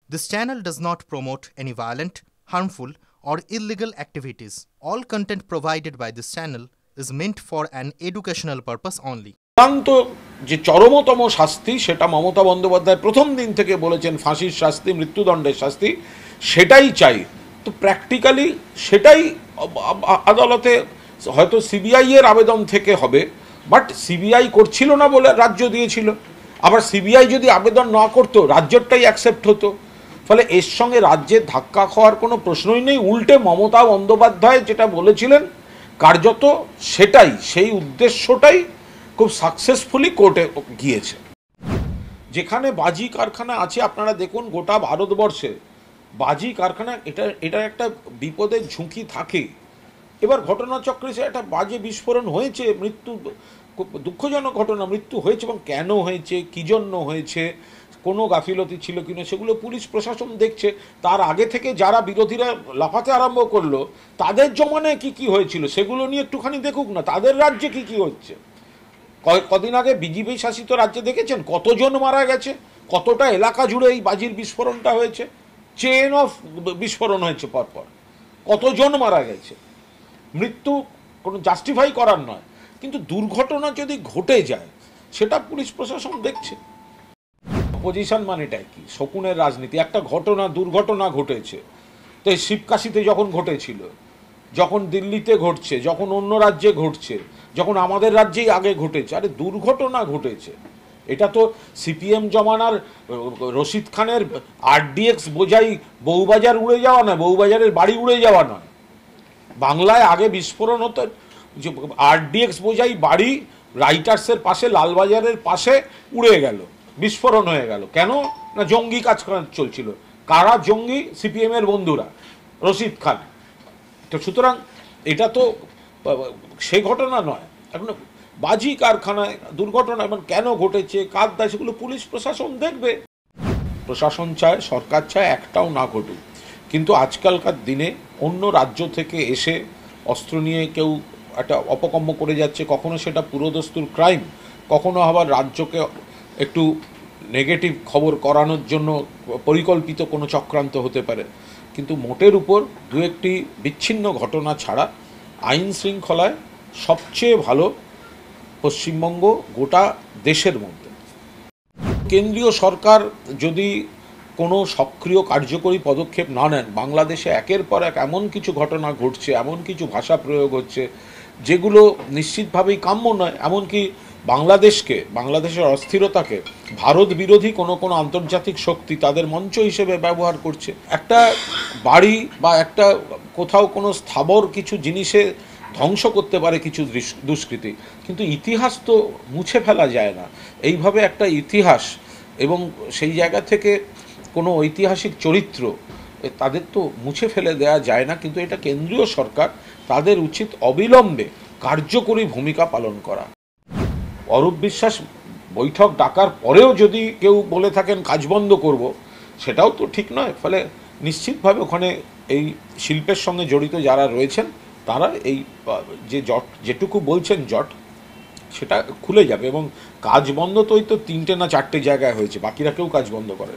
This channel does not promote any violent, harmful, or illegal activities. All content provided by this channel is meant for an educational purpose only. চূড়ান্ত যে চরমতম শাস্তি সেটা মমতা বন্দ্যোপাধ্যায় প্রথম দিন থেকে বলেছেন, ফাঁসির শাস্তি, মৃত্যুদণ্ডের শাস্তি, সেটাই চাই। তো প্র্যাকটিক্যালি সেটাই আদালতে হয়তো সিবিআই এর আবেদন থেকে হবে, বাট সিবিআই করছিল না বলে রাজ্য দিয়েছিল। আবার সিবিআই যদি আবেদন না করতো রাজ্যটাই অ্যাকসেপ্ট হতো। ফলে এর সঙ্গে রাজ্যের ধাক্কা খাওয়ার কোনো প্রশ্নই নেই। উল্টে মমতা বন্দ্যোপাধ্যায় যেটা বলেছিলেন কার্যত সেটাই, সেই উদ্দেশ্যটাই খুব সাকসেসফুলি কোর্টে গিয়েছে। যেখানে বাজি কারখানা আছে, আপনারা দেখুন গোটা ভারতবর্ষে বাজি কারখানা, এটা একটা বিপদের ঝুঁকি থাকে। এবার ঘটনাচক্রে সে একটা বাজে বিস্ফোরণ হয়েছে, মৃত্যু, দুঃখজনক ঘটনা, মৃত্যু হয়েছে, এবং কেন হয়েছে, কী জন্য হয়েছে, কোনো গাফিলতি ছিল কিনা সেগুলো পুলিশ প্রশাসন দেখছে। তার আগে থেকে যারা বিরোধীরা লাফাতে আরম্ভ করলো তাদের জমানায় কি কি হয়েছিল সেগুলো নিয়ে একটুখানি দেখুক না, তাদের রাজ্যে কি কি হচ্ছে। কদিন আগে বিজেপি শাসিত রাজ্যে দেখেছেন কতজন মারা গেছে, কতটা এলাকা জুড়ে এই বাজির বিস্ফোরণটা হয়েছে, চেন অফ বিস্ফোরণ হয়েছে পরপর, কতজন মারা গেছে। মৃত্যু কোনো জাস্টিফাই করার নয়, কিন্তু দুর্ঘটনা যদি ঘটে যায় সেটা পুলিশ প্রশাসন দেখছে। অপোজিশন মানেটাই কি? শকুনের রাজনীতি। একটা ঘটনা, দুর্ঘটনা ঘটেছে, তো এই শিবকাশিতে যখন ঘটেছিল, যখন দিল্লিতে ঘটছে, যখন অন্য রাজ্যে ঘটছে, যখন আমাদের রাজ্যেই আগে ঘটেছে, আরে দুর্ঘটনা ঘটেছে। এটা তো সিপিএম জমানার রশিদ খানের আরডিএক্স বোঝাই বউবাজার উড়ে যাওয়া নয়, বউবাজারের বাড়ি উড়ে যাওয়া নয়। বাংলায় আগে বিস্ফোরণ হতো, যে আরডিএক্স বোঝাই বাড়ি রাইটার্সের পাশে, লালবাজারের পাশে উড়ে গেল, বিস্ফোরণ হয়ে গেল। কেন না? জঙ্গি কাজ চলছিল। কারা জঙ্গি? সিপিএম এর বন্ধুরা, রশিদ খান। তো সুতরাং এটা তো সে ঘটনা নয়। এখন বাজি কারখানায় দুর্ঘটনা এবং কেন ঘটেছে, কার দায়, সেগুলো পুলিশ প্রশাসন দেখবে। প্রশাসন চায়, সরকার চায় একটাও না ঘটুক, কিন্তু আজকালকার দিনে অন্য রাজ্য থেকে এসে অস্ত্র নিয়ে কেউ একটা অপকর্ম করে যাচ্ছে, কখনো সেটা পুরোদস্তুর ক্রাইম, কখনো আবার রাজ্যকে একটু নেগেটিভ খবর করানোর জন্য পরিকল্পিত কোনো চক্রান্ত হতে পারে। কিন্তু মোটের উপর দু একটি বিচ্ছিন্ন ঘটনা ছাড়া আইন শৃঙ্খলায় সবচেয়ে ভালো পশ্চিমবঙ্গ গোটা দেশের মধ্যে। কেন্দ্রীয় সরকার যদি কোনো সক্রিয় কার্যকরী পদক্ষেপ না নেন, বাংলাদেশে একের পর এক এমন কিছু ঘটনা ঘটছে, এমন কিছু ভাষা প্রয়োগ হচ্ছে যেগুলো নিশ্চিতভাবেই কাম্য নয়। এমনকি বাংলাদেশের অস্থিরতাকে ভারত বিরোধী কোনো আন্তর্জাতিক শক্তি তাদের মঞ্চ হিসেবে ব্যবহার করছে। একটা বাড়ি বা একটা কোথাও কোনো স্থাবর কিছু জিনিসে ধ্বংস করতে পারে কিছু দুষ্কৃতী, কিন্তু ইতিহাস তো মুছে ফেলা যায় না। এইভাবে একটা ইতিহাস এবং সেই জায়গা থেকে কোনো ঐতিহাসিক চরিত্র তাদের তো মুছে ফেলে দেওয়া যায় না। কিন্তু এটা কেন্দ্রীয় সরকার, তাদের উচিত অবিলম্বে কার্যকরী ভূমিকা পালন করা। অরূপ বিশ্বাস বৈঠক ডাকার পরেও যদি কেউ বলে থাকেন কাজ বন্ধ করব, সেটাও তো ঠিক নয়। ফলে নিশ্চিতভাবে ওখানে এই শিল্পের সঙ্গে জড়িত যারা রয়েছেন তারা এই যে যেটুকু বলছেন জট, সেটা খুলে যাবে। এবং কাজ বন্ধ তো ওই তো 3টে না 4টে জায়গায় হয়েছে, বাকিরা কেউ কাজ বন্ধ করে।